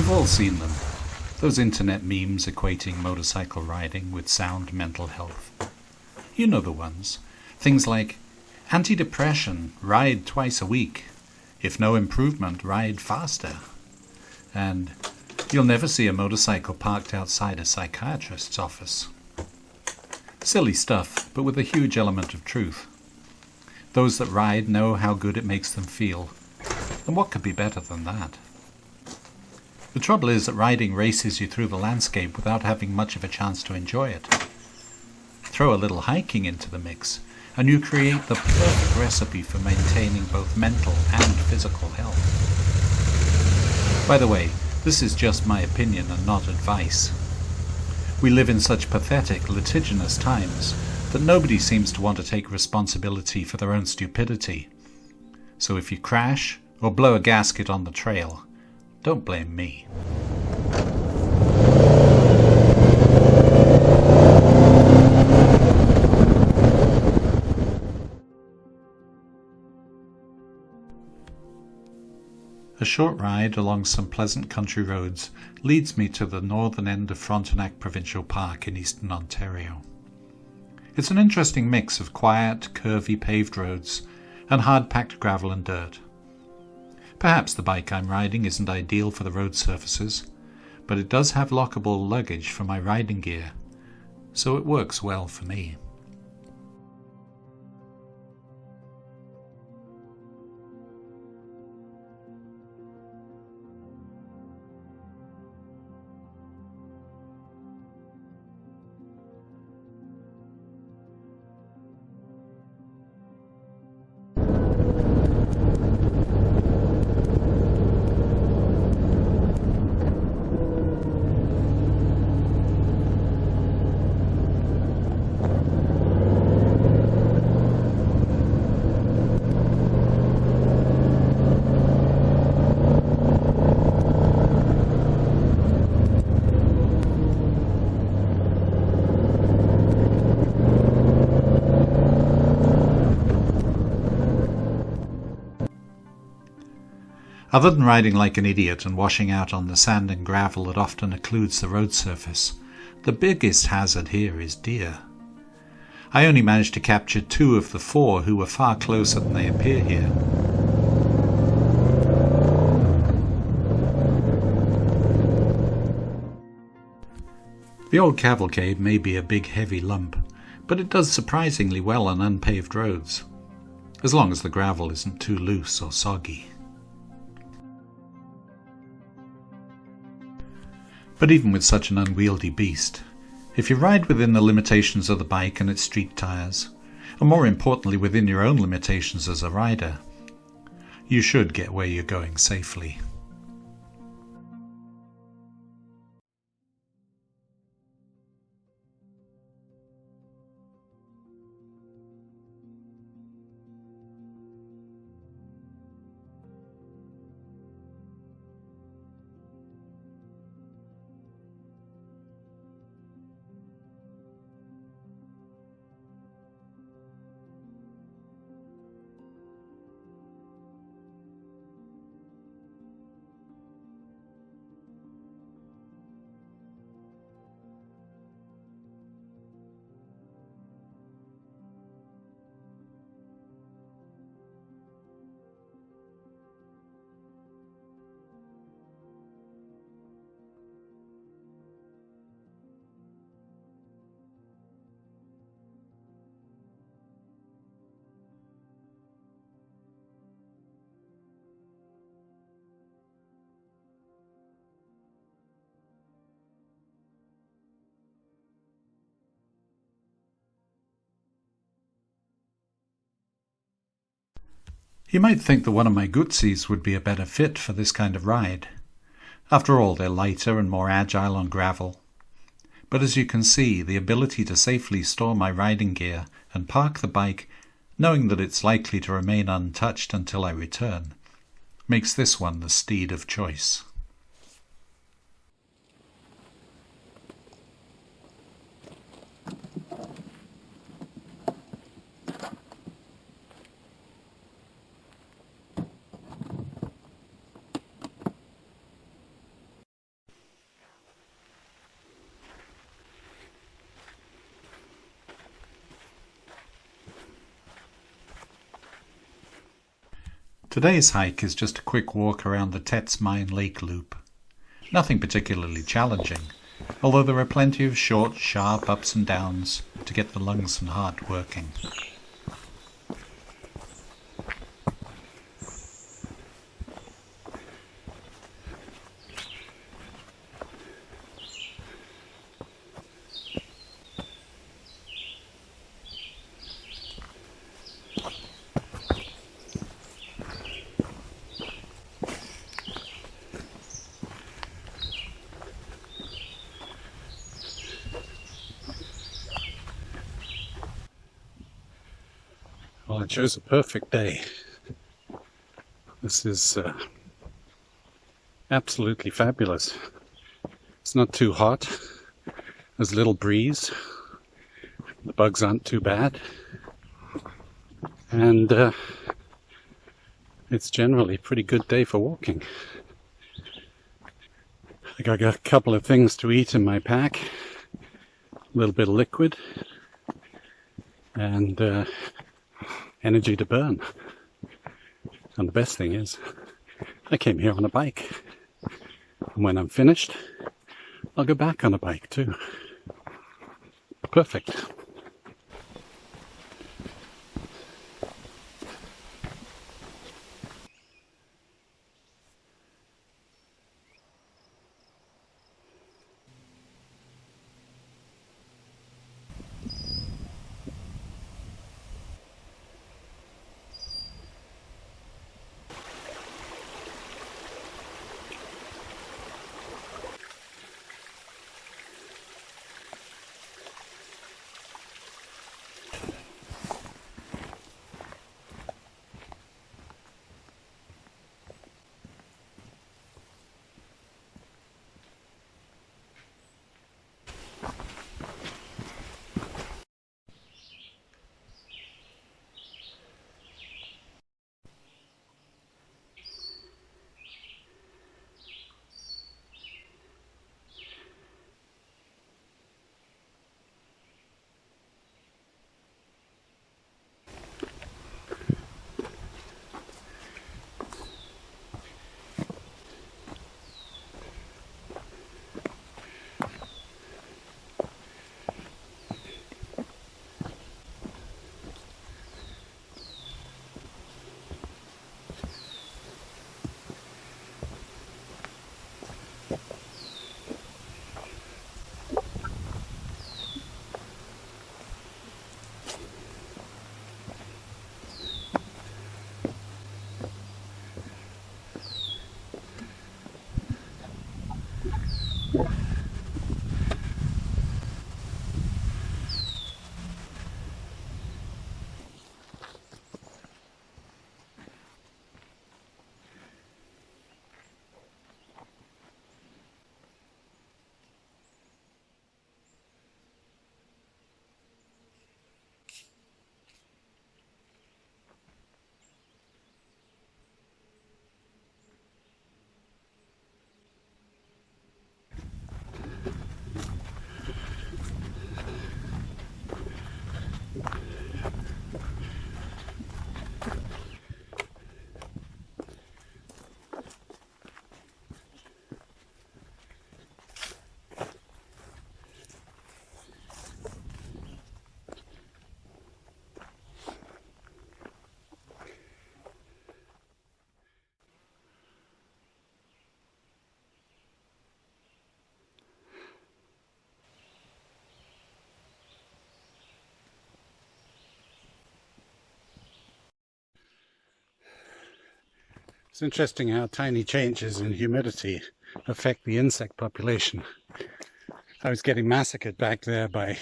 We've all seen them. Those internet memes equating motorcycle riding with sound mental health. You know the ones. Things like, antidepressant, ride twice a week. If no improvement, ride faster. And, you'll never see a motorcycle parked outside a psychiatrist's office. Silly stuff, but with a huge element of truth. Those that ride know how good it makes them feel. And what could be better than that? The trouble is that riding races you through the landscape without having much of a chance to enjoy it. Throw a little hiking into the mix, and you create the perfect recipe for maintaining both mental and physical health. By the way, this is just my opinion and not advice. We live in such pathetic, litigious times that nobody seems to want to take responsibility for their own stupidity. So if you crash or blow a gasket on the trail, don't blame me. A short ride along some pleasant country roads leads me to the northern end of Frontenac Provincial Park in eastern Ontario. It's an interesting mix of quiet, curvy paved roads and hard-packed gravel and dirt. Perhaps the bike I'm riding isn't ideal for the road surfaces, but it does have lockable luggage for my riding gear, so it works well for me. Other than riding like an idiot and washing out on the sand and gravel that often occludes the road surface, the biggest hazard here is deer. I only managed to capture 2 of the 4 who were far closer than they appear here. The old cavalcade may be a big heavy lump, but it does surprisingly well on unpaved roads, as long as the gravel isn't too loose or soggy. But even with such an unwieldy beast, if you ride within the limitations of the bike and its street tires, and more importantly within your own limitations as a rider, you should get where you're going safely. You might think that one of my Gootsies would be a better fit for this kind of ride. After all, they're lighter and more agile on gravel. But as you can see, the ability to safely store my riding gear and park the bike, knowing that it's likely to remain untouched until I return, makes this one the steed of choice. Today's hike is just a quick walk around the Tetz Mine Lake Loop. Nothing particularly challenging, although there are plenty of short, sharp ups and downs to get the lungs and heart working. Well, I chose a perfect day. This is absolutely fabulous. It's not too hot. There's a little breeze. The bugs aren't too bad. And it's generally a pretty good day for walking. I got a couple of things to eat in my pack. A little bit of liquid. And energy to burn. And the best thing is, I came here on a bike. And when I'm finished, I'll go back on a bike too. Perfect. It's interesting how tiny changes in humidity affect the insect population. I was getting massacred back there by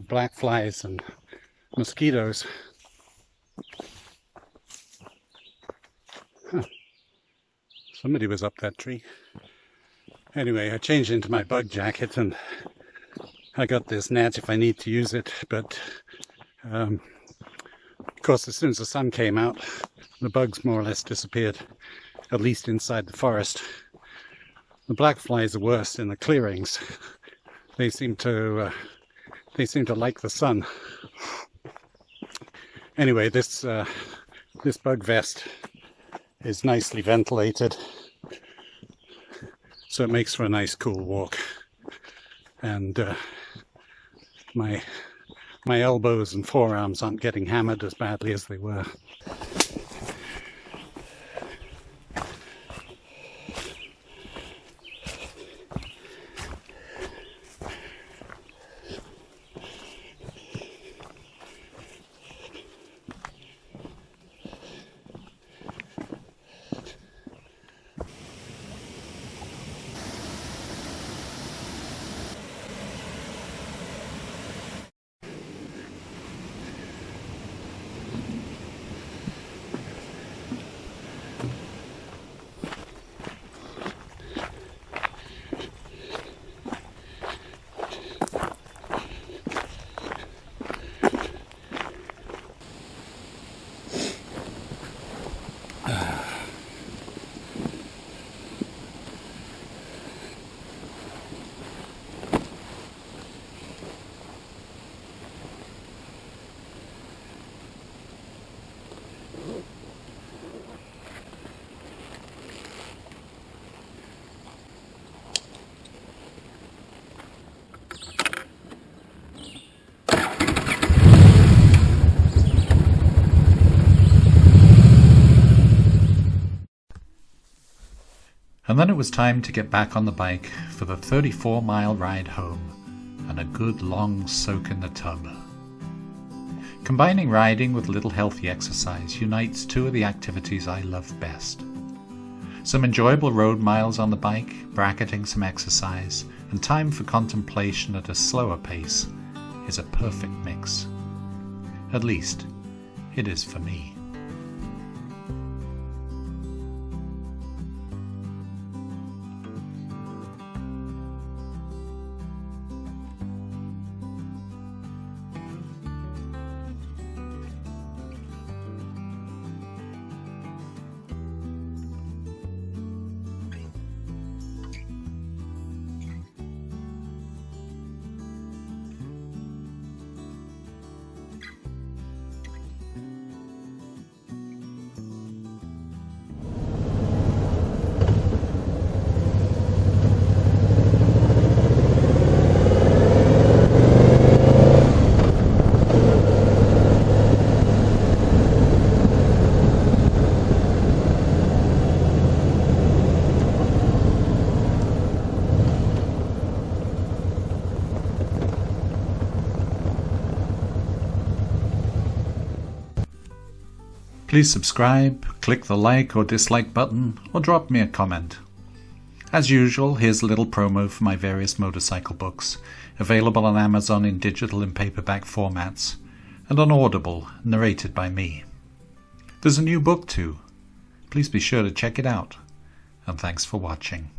black flies and mosquitoes. Huh. Somebody was up that tree. Anyway, I changed into my bug jacket and I got this net if I need to use it, but of course as soon as the sun came out, the bugs more or less disappeared, at least inside the forest. The black flies are worse in the clearings. They seem to like the sun. Anyway, this bug vest is nicely ventilated, so it makes for a nice cool walk. And my elbows and forearms aren't getting hammered as badly as they were. And then it was time to get back on the bike for the 34-mile ride home and a good long soak in the tub. Combining riding with a little healthy exercise unites two of the activities I love best. Some enjoyable road miles on the bike, bracketing some exercise, and time for contemplation at a slower pace is a perfect mix. At least, it is for me. Please subscribe, click the like or dislike button, or drop me a comment. As usual, here's a little promo for my various motorcycle books, available on Amazon in digital and paperback formats, and on Audible, narrated by me. There's a new book too. Please be sure to check it out, and thanks for watching.